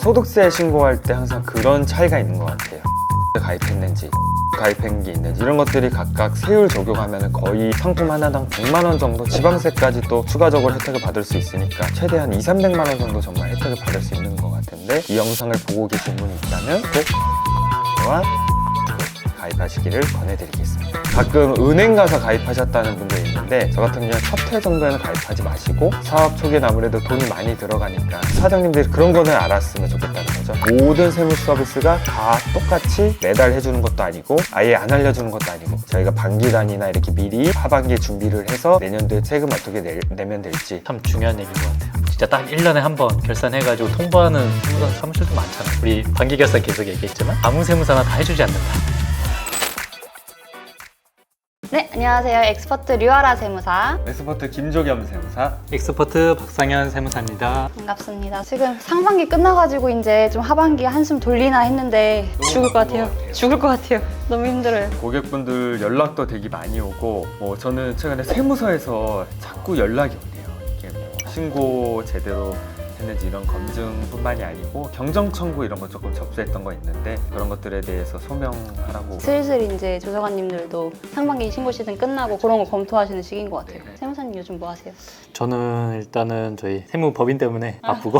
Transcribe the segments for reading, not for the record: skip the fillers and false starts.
소득세 신고할 때 항상 그런 차이가 있는 것 같아요. 가입했는지, 가입한 게 있는지 이런 것들이 각각 세율 적용하면 거의 상품 하나당 100만 원 정도, 지방세까지 또 추가적으로 혜택을 받을 수 있으니까 최대한 200~300만 원 정도 정말 혜택을 받을 수 있는 것 같은데, 이 영상을 보고 계신 분이 있다면 꼭 저와 가입하시기를 권해드리겠습니다. 가끔 은행 가서 가입하셨다는 분들이 있는데, 저 같은 경우는 첫 회 정도에는 가입하지 마시고, 사업 초기엔 아무래도 돈이 많이 들어가니까 사장님들이 그런 거는 알았으면 좋겠다는 거죠. 모든 세무 서비스가 다 똑같이 매달 해주는 것도 아니고 아예 안 알려주는 것도 아니고, 저희가 반기 단위나 이렇게 미리 하반기에 준비를 해서 내년도에 세금 어떻게 내면 될지 참 중요한 얘기인 것 같아요. 진짜 딱 1년에 한 번 결산해가지고 통보하는 세무사 사무실도 많잖아요. 우리 반기 결산 계속 얘기했지만 아무 세무사나 다 해주지 않는다. 네, 안녕하세요. 엑스퍼트 류아라 세무사 엑스퍼트 김조겸 세무사. 엑스퍼트 박상현 세무사입니다. 반갑습니다. 지금 상반기 끝나가지고 이제 좀 하반기 한숨 돌리나 했는데 죽을 것 같아요. 죽을 것 같아요. 너무 힘들어요. 고객분들 연락도 되게 많이 오고, 저는 최근에 세무서에서 자꾸 연락이 오네요. 이게 신고 제대로 했는지 이런 검증뿐만이 아니고 경정 청구 이런 거 조금 접수했던 거 있는데, 그런 것들에 대해서 소명하라고. 슬슬 이제 조정관님들도 상반기 신고 시즌 끝나고 그런 거 검토하시는 시기인 것 같아요. 네. 세무사님 요즘 뭐 하세요? 저는 일단은 저희 세무법인 때문에 바쁘고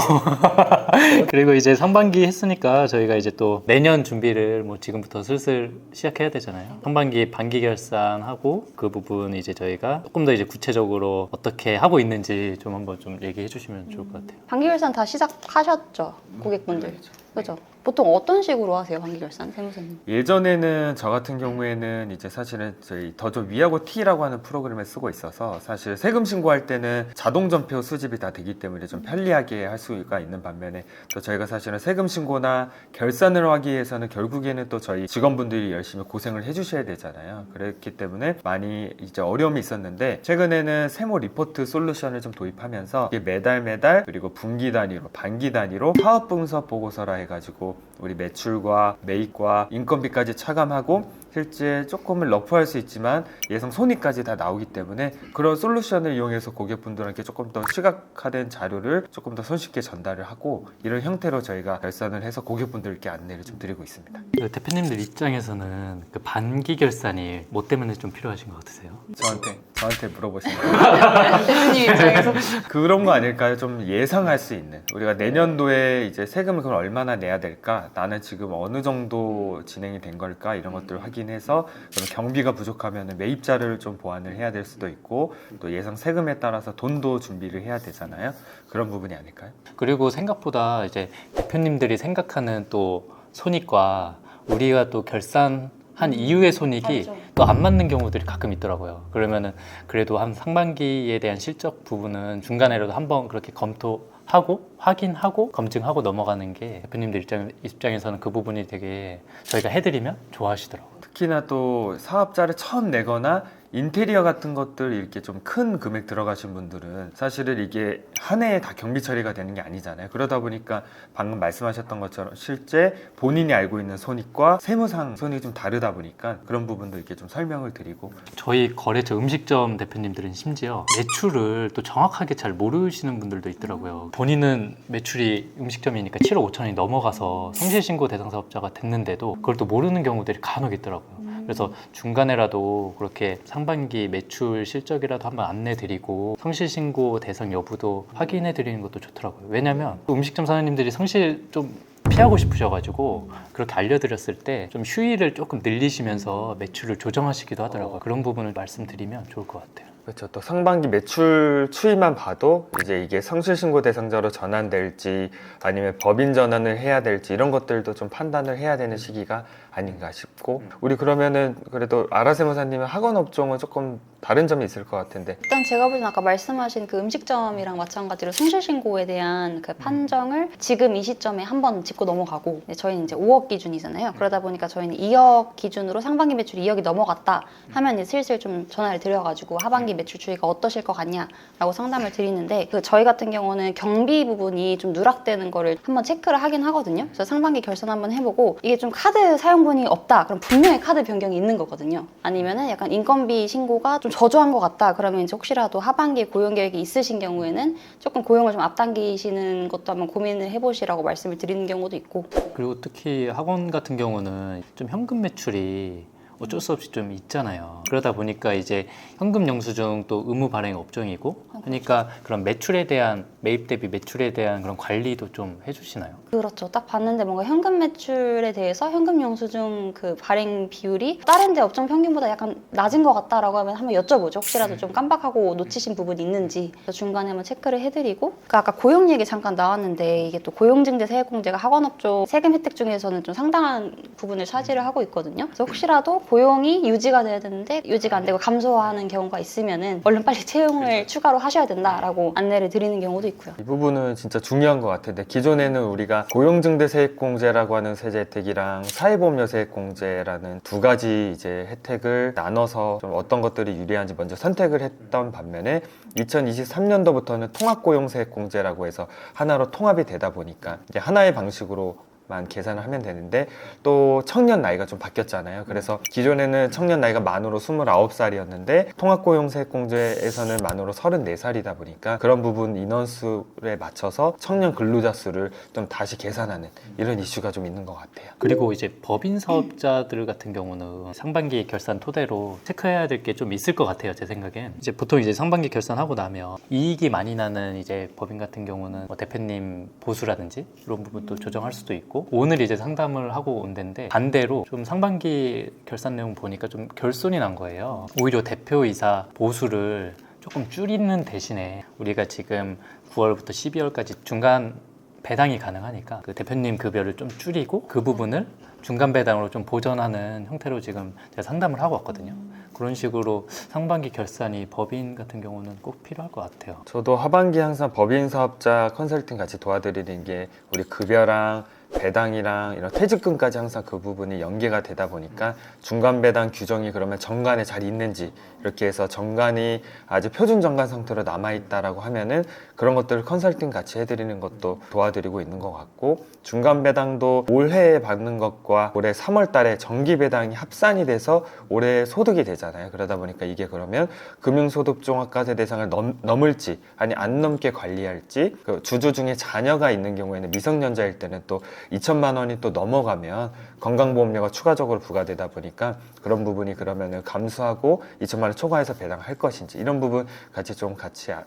그리고 이제 상반기 했으니까 저희가 이제 또 내년 준비를 뭐 지금부터 슬슬 시작해야 되잖아요. 상반기 반기 결산하고 그 부분 이제 저희가 조금 더 이제 구체적으로 어떻게 하고 있는지 좀 한번 좀 얘기해 주시면 좋을 것 같아요. 반기 결산 다 시작하셨죠? 고객분들. 그죠? 보통 어떤 식으로 하세요? 반기 결산 세무사님? 예전에는 저 같은 경우에는 이제 사실은 저희 더조 위하고 T라고 하는 프로그램을 쓰고 있어서, 사실 세금 신고할 때는 자동 전표 수집이 다 되기 때문에 좀 편리하게 할 수가 있는 반면에, 또 저희가 사실은 세금 신고나 결산을 하기 위해서는 결국에는 또 저희 직원분들이 열심히 고생을 해주셔야 되잖아요. 그렇기 때문에 많이 이제 어려움이 있었는데, 최근에는 세무 리포트 솔루션을 좀 도입하면서 이게 매달 그리고 분기 단위로, 반기 단위로 사업 분석 보고서라 해가지고 우리 매출과 매입과 인건비까지 차감하고 실제 조금은 러프할 수 있지만 예상 손익까지 다 나오기 때문에, 그런 솔루션을 이용해서 고객분들한테 조금 더 시각화된 자료를 조금 더 손쉽게 전달을 하고, 이런 형태로 저희가 결산을 해서 고객분들께 안내를 좀 드리고 있습니다. 그 대표님들 입장에서는 그 반기 결산이 뭐 때문에 좀 필요하신 것 같으세요? 저한테 물어보시는 거예요. 대표님 입장에서 그런 거 아닐까요? 좀 예상할 수 있는, 우리가 내년도에 이제 세금을 그럼 얼마나 내야 될까, 나는 지금 어느 정도 진행이 된 걸까, 이런 것들을 확인해서, 그럼 경비가 부족하면 매입자를 좀 보완을 해야 될 수도 있고, 또 예상 세금에 따라서 돈도 준비를 해야 되잖아요. 그런 부분이 아닐까요? 그리고 생각보다 이제 대표님들이 생각하는 또 손익과 우리가 또 결산한 이후의 손익이 맞죠. 또 안 맞는 경우들이 가끔 있더라고요. 그러면은 그래도 한 상반기에 대한 실적 부분은 중간에라도 한번 그렇게 검토하고 확인하고 검증하고 넘어가는 게 대표님들 입장에서는 그 부분이 되게 저희가 해드리면 좋아하시더라고요. 특히나 또 사업자를 처음 내거나 인테리어 같은 것들 이렇게 좀 큰 금액 들어가신 분들은 사실은 이게 한 해에 다 경비 처리가 되는 게 아니잖아요. 그러다 보니까 방금 말씀하셨던 것처럼 실제 본인이 알고 있는 손익과 세무상 손익이 좀 다르다 보니까 그런 부분도 이렇게 좀 설명을 드리고. 저희 거래처 음식점 대표님들은 심지어 매출을 또 정확하게 잘 모르시는 분들도 있더라고요. 본인은 매출이 음식점이니까 7억 5천이 넘어가서 성실신고 대상 사업자가 됐는데도 그걸 또 모르는 경우들이 간혹 있더라고요. 그래서 중간에라도 그렇게 상반기 매출 실적이라도 한번 안내드리고 성실신고 대상 여부도 확인해드리는 것도 좋더라고요. 왜냐면 음식점 사장님들이 성실 좀 피하고 싶으셔가지고 그렇게 알려드렸을 때 좀 휴일을 조금 늘리시면서 매출을 조정하시기도 하더라고요. 그런 부분을 말씀드리면 좋을 것 같아요. 그렇죠. 또 상반기 매출 추이만 봐도 이제 이게 성실신고 대상자로 전환될지 아니면 법인 전환을 해야 될지 이런 것들도 좀 판단을 해야 되는 시기가 아닌가 싶고, 우리 그러면은 그래도 아라세무사님은 학원 업종은 조금 다른 점이 있을 것 같은데. 일단 제가 보기엔 아까 말씀하신 그 음식점이랑 마찬가지로 성실신고에 대한 그 판정을 지금 이 시점에 한번 짚고 넘어가고, 저희는 이제 5억 기준이잖아요. 그러다 보니까 저희는 2억 기준으로 상반기 매출이 2억이 넘어갔다 하면 이제 슬슬 좀 전화를 드려가지고 하반기 매출 추이가 어떠실 것 같냐라고 상담을 드리는데 그 저희 같은 경우는 경비 부분이 좀 누락되는 거를 한번 체크를 하긴 하거든요. 그래서 상반기 결산 한번 해보고 이게 좀 카드 사용분이 없다. 그럼 분명히 카드 변경이 있는 거거든요. 아니면은 약간 인건비 신고가 좀 저조한 것 같다. 그러면 이제 혹시라도 하반기 고용 계획이 있으신 경우에는 조금 고용을 좀 앞당기시는 것도 한번 고민을 해보시라고 말씀을 드리는 경우도 있고. 그리고 특히 학원 같은 경우는 좀 현금 매출이 어쩔 수 없이 좀 있잖아요. 그러다 보니까 이제 현금 영수증 또 의무 발행 업종이고 하니까 그런 매출에 대한 매입 대비 매출에 대한 그런 관리도 좀 해주시나요? 그렇죠. 딱 봤는데 뭔가 현금 매출에 대해서 현금 영수증 그 발행 비율이 다른 데 업종 평균보다 약간 낮은 것 같다라고 하면 한번 여쭤보죠. 혹시라도 좀 깜빡하고 놓치신 부분이 있는지. 그래서 중간에 한번 체크를 해드리고. 그러니까 아까 고용 얘기 잠깐 나왔는데 이게 또 고용증대 세액공제가 학원업종 세금 혜택 중에서는 좀 상당한 부분을 차지를 하고 있거든요. 그래서 혹시라도 고용이 유지가 돼야 되는데 유지가 안 되고 감소하는 경우가 있으면은 얼른 빨리 채용을 추가로 하셔야 된다라고 안내를 드리는 경우도 있고요. 이 부분은 진짜 중요한 것 같은데 기존에는 우리가 고용증대세액공제라고 하는 세제 혜택이랑 사회보험료세액공제라는 두 가지 이제 혜택을 나눠서 좀 어떤 것들이 유리한지 먼저 선택을 했던 반면에 2023년도부터는 통합고용세액공제라고 해서 하나로 통합이 되다 보니까 이제 하나의 방식으로 만 계산을 하면 되는데 또 청년 나이가 좀 바뀌었잖아요. 그래서 기존에는 청년 나이가 만으로 29살이었는데 통합고용세액공제에서는 만으로 34살이다 보니까 그런 부분 인원수에 맞춰서 청년 근로자 수를 좀 다시 계산하는 이런 이슈가 좀 있는 것 같아요. 그리고 이제 법인 사업자들 같은 경우는 상반기 결산 토대로 체크해야 될 게 좀 있을 것 같아요. 제 생각엔 이제 보통 이제 상반기 결산하고 나면 이익이 많이 나는 이제 법인 같은 경우는 뭐 대표님 보수라든지 이런 부분도 조정할 수도 있고 오늘 이제 상담을 하고 온 데인데 반대로 좀 상반기 결산 내용 보니까 좀 결손이 난 거예요. 오히려 대표이사 보수를 조금 줄이는 대신에 우리가 지금 9월부터 12월까지 중간 배당이 가능하니까 그 대표님 급여를 좀 줄이고 그 부분을 중간 배당으로 좀 보전하는 형태로 지금 제가 상담을 하고 왔거든요. 그런 식으로 상반기 결산이 법인 같은 경우는 꼭 필요할 것 같아요. 저도 하반기 항상 법인 사업자 컨설팅 같이 도와드리는 게 우리 급여랑 배당이랑 이런 퇴직금까지 항상 그 부분이 연계가 되다 보니까 중간 배당 규정이 그러면 정관에 잘 있는지 이렇게 해서 정관이 아주 표준 정관 상태로 남아있다라고 하면은 그런 것들을 컨설팅 같이 해드리는 것도 도와드리고 있는 것 같고 중간 배당도 올해 받는 것과 올해 3월 달에 정기 배당이 합산이 돼서 올해 소득이 되잖아요. 그러다 보니까 이게 그러면 금융소득종합과세 대상을 넘을지 아니 안 넘게 관리할지 그 주주 중에 자녀가 있는 경우에는 미성년자일 때는 또 2천만 원이 또 넘어가면 건강보험료가 추가적으로 부과되다 보니까 그런 부분이 그러면은 감수하고 2천만 원 초과해서 배당할 것인지 이런 부분 같이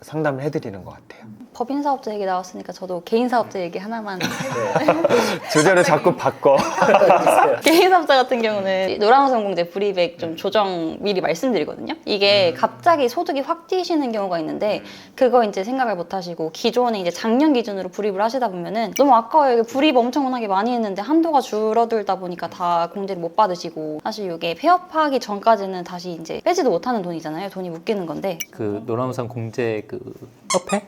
상담을 해드리는 것 같아요. 법인 사업자 얘기 나왔으니까 저도 개인 사업자 얘기 하나만. 주제를 자꾸 바꿔. 개인 사업자 같은 경우는 노란우선공제 불이익 좀 조정 미리 말씀드리거든요. 이게 갑자기 소득이 확 뛰시는 경우가 있는데 그거 이제 생각을 못 하시고 기존에 이제 작년 기준으로 불이익을 하시다 보면은 너무 아까워요. 이게 불이익 엄청나게 많이 했는데 한도가 줄어들다 보니까 다 공제를 못 받으시고 사실 이게 폐업하기 전까지는 다시 이제 빼지도 못하는 돈이잖아요. 돈이 묶이는 건데 그 노란우산 공제 그 협회?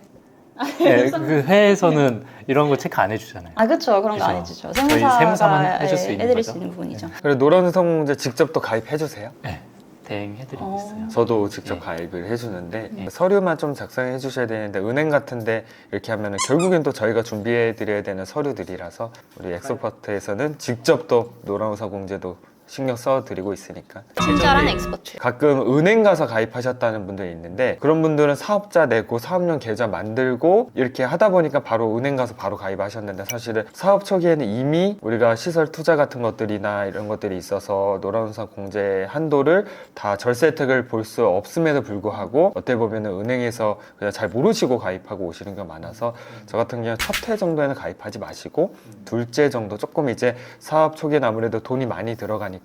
네, 그 회에서는 이런 거 체크 안 해주잖아요. 아 그렇죠. 그런 거 그죠. 안 해주죠. 저희 세무사만 해줄 수 있는 해드릴 거죠? 수 있는 부분이죠. 그리고 노란우선공제 직접 또 가입해주세요? 네, 대행해드리고 있어요. 저도 직접 네. 가입을 해주는데 네. 서류만 좀 작성해 주셔야 되는데 은행 같은데 이렇게 하면은 결국엔 또 저희가 준비해 드려야 되는 서류들이라서 우리 엑소퍼트에서는 직접 또 노란우선공제도 신경 써 드리고 있으니까 친절한 엑스퍼트. 가끔 은행 가서 가입하셨다는 분들이 있는데 그런 분들은 사업자 내고 사업용 계좌 만들고 이렇게 하다 보니까 바로 은행 가서 바로 가입하셨는데 사실은 사업 초기에는 이미 우리가 시설 투자 같은 것들이나 이런 것들이 있어서 노란우선 공제 한도를 다 절세 혜택을 볼 수 없음에도 불구하고 어떻게 보면 은행에서 그냥 잘 모르시고 가입하고 오시는 경우가 많아서 저 같은 경우는 첫 해 정도에는 가입하지 마시고 둘째 정도 조금 이제 사업 초기에는 아무래도 돈이 많이 들어가니까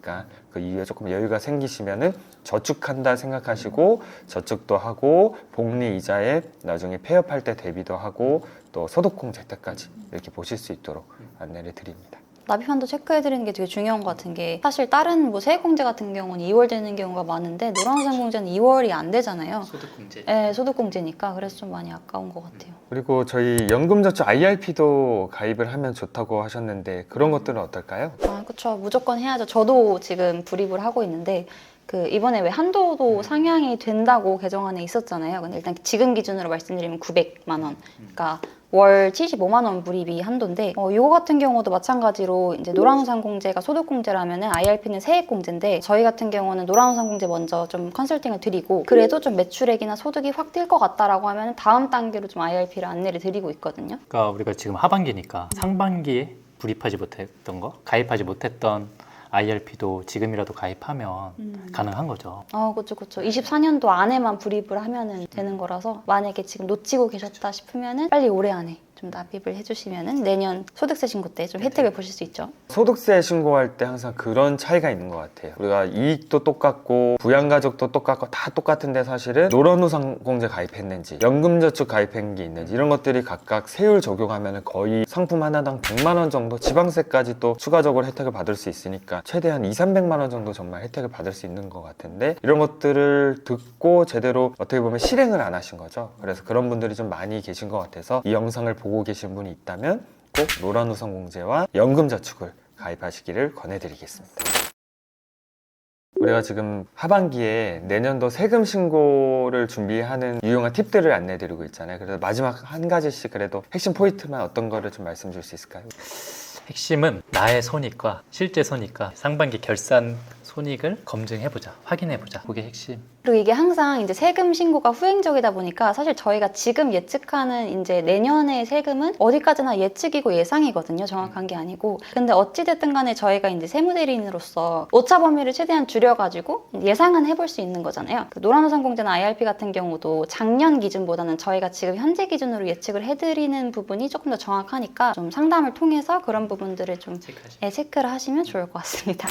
그 이후에 조금 여유가 생기시면은 저축한다 생각하시고 저축도 하고 복리 이자에 나중에 폐업할 때 대비도 하고 또 소득공제 때까지 이렇게 보실 수 있도록 안내를 드립니다. 납입한도 체크해드리는 게 되게 중요한 것 같은 게 사실 다른 뭐 세액공제 같은 경우는 2월 되는 경우가 많은데 노란우선 공제는 2월이 안 되잖아요. 소득공제. 네, 소득공제니까 그래서 좀 많이 아까운 것 같아요. 그리고 저희 연금저축 IRP도 가입을 하면 좋다고 하셨는데 그런 것들은 어떨까요? 아, 그렇죠. 무조건 해야죠. 저도 지금 불입을 하고 있는데 그 이번에 왜 한도도 상향이 된다고 개정안에 있었잖아요. 근데 일단 지금 기준으로 말씀드리면 900만 원. 그러니까 월 75만 원 불입이 한도인데 이거 같은 경우도 마찬가지로 이제 노란우산공제가 소득공제라면은 IRP는 세액공제인데 저희 같은 경우는 노란우산공제 먼저 좀 컨설팅을 드리고 그래도 좀 매출액이나 소득이 확 뛸 것 같다라고 하면 다음 단계로 좀 IRP를 안내를 드리고 있거든요. 그러니까 우리가 지금 하반기니까 상반기에 불입하지 못했던 거, 가입하지 못했던 IRP도 지금이라도 가입하면 가능한 거죠. 그렇죠, 그렇죠. 24년도 안에만 불입을 하면은 되는 거라서 만약에 지금 놓치고 계셨다 싶으면은 빨리 올해 안에 좀 납입을 해주시면은 내년 소득세 신고 때 좀 혜택을 보실 수 있죠. 소득세 신고할 때 항상 그런 차이가 있는 것 같아요. 우리가 이익도 똑같고 부양가족도 똑같고 다 똑같은데 사실은 노란우산공제 가입했는지 연금저축 가입한 게 있는지 이런 것들이 각각 세율 적용하면 거의 상품 하나당 100만 원 정도 지방세까지 또 추가적으로 혜택을 받을 수 있으니까 최대한 200~300만 원 정도 정말 혜택을 받을 수 있는 것 같은데 이런 것들을 듣고 제대로 어떻게 보면 실행을 안 하신 거죠. 그래서 그런 분들이 좀 많이 계신 것 같아서 이 영상을 보고 계신 분이 있다면 꼭 노란우산공제와 연금저축을 가입하시기를 권해드리겠습니다. 우리가 지금 하반기에 내년도 세금 신고를 준비하는 유용한 팁들을 안내드리고 있잖아요. 그래서 마지막 한 가지씩 그래도 핵심 포인트만 어떤 거를 좀 말씀 줄 수 있을까요? 핵심은 나의 손익과 실제 손익과 상반기 결산 손익을 검증해보자, 확인해보자. 그게 핵심. 그리고 이게 항상 이제 세금 신고가 후행적이다 보니까 사실 저희가 지금 예측하는 이제 내년의 세금은 어디까지나 예측이고 예상이거든요. 정확한 게 아니고. 근데 어찌됐든 간에 저희가 이제 세무대리인으로서 오차 범위를 최대한 줄여가지고 예상은 해볼 수 있는 거잖아요. 그 노란우산공제나 IRP 같은 경우도 작년 기준보다는 저희가 지금 현재 기준으로 예측을 해드리는 부분이 조금 더 정확하니까 좀 상담을 통해서 그런 부분들을 좀 체크를 하시면 좋을 것 같습니다.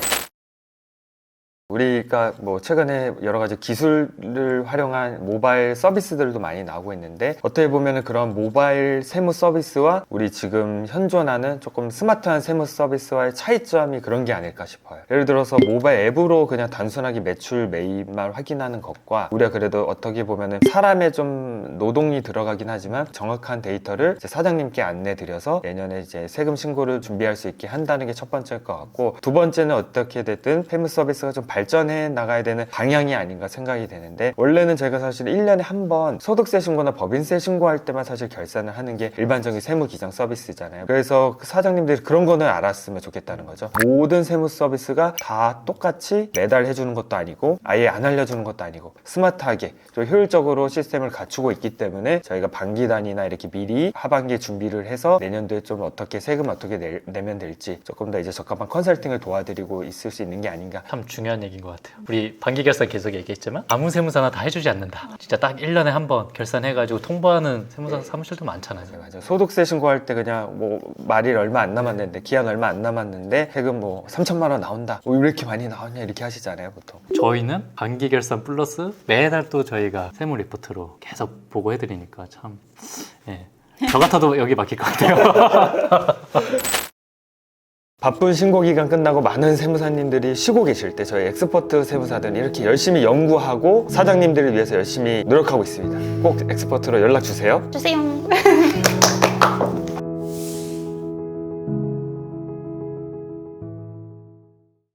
우리가 뭐 최근에 여러 가지 기술을 활용한 모바일 서비스들도 많이 나오고 있는데 어떻게 보면 그런 모바일 세무 서비스와 우리 지금 현존하는 조금 스마트한 세무 서비스와의 차이점이 그런 게 아닐까 싶어요. 예를 들어서 모바일 앱으로 그냥 단순하게 매출 매입만 확인하는 것과 우리가 그래도 어떻게 보면 사람의 좀 노동이 들어가긴 하지만 정확한 데이터를 이제 사장님께 안내드려서 내년에 이제 세금 신고를 준비할 수 있게 한다는 게 첫 번째일 것 같고 두 번째는 어떻게 됐든 세무 서비스가 좀 발전해 나가야 되는 방향이 아닌가 생각이 되는데 원래는 제가 사실 1년에 한 번 소득세 신고나 법인세 신고할 때만 사실 결산을 하는 게 일반적인 세무 기장 서비스잖아요. 그래서 그 사장님들이 그런 거는 알았으면 좋겠다는 거죠. 모든 세무 서비스가 다 똑같이 매달 해주는 것도 아니고 아예 안 알려주는 것도 아니고 스마트하게 좀 효율적으로 시스템을 갖추고 있기 때문에 저희가 반기 단위나 이렇게 미리 하반기에 준비를 해서 내년도에 좀 어떻게 세금 어떻게 내면 될지 조금 더 이제 적합한 컨설팅을 도와드리고 있을 수 있는 게 아닌가. 참 중요한 얘기인 것 같아요. 우리 반기 결산 계속 얘기했지만 아무 세무사나 다 해주지 않는다. 진짜 딱 1년에 한 번 결산해가지고 통보하는 세무사 사무실도 많잖아요. 맞아요. 소득세 신고할 때 그냥 뭐 말일 얼마 안 남았는데 기한 얼마 안 남았는데 세금 뭐 3천만 원 나온다. 왜 이렇게 많이 나오냐 이렇게 하시잖아요, 보통. 저희는 반기 결산 플러스 매달 또 저희가 세무 리포트로 계속 보고해드리니까 참 저 같아도 여기 맡길 것 같아요. 바쁜 신고 기간 끝나고 많은 세무사님들이 쉬고 계실 때 저희 엑스퍼트 세무사들은 이렇게 열심히 연구하고 사장님들을 위해서 열심히 노력하고 있습니다. 꼭 엑스퍼트로 연락 주세요. 주세요.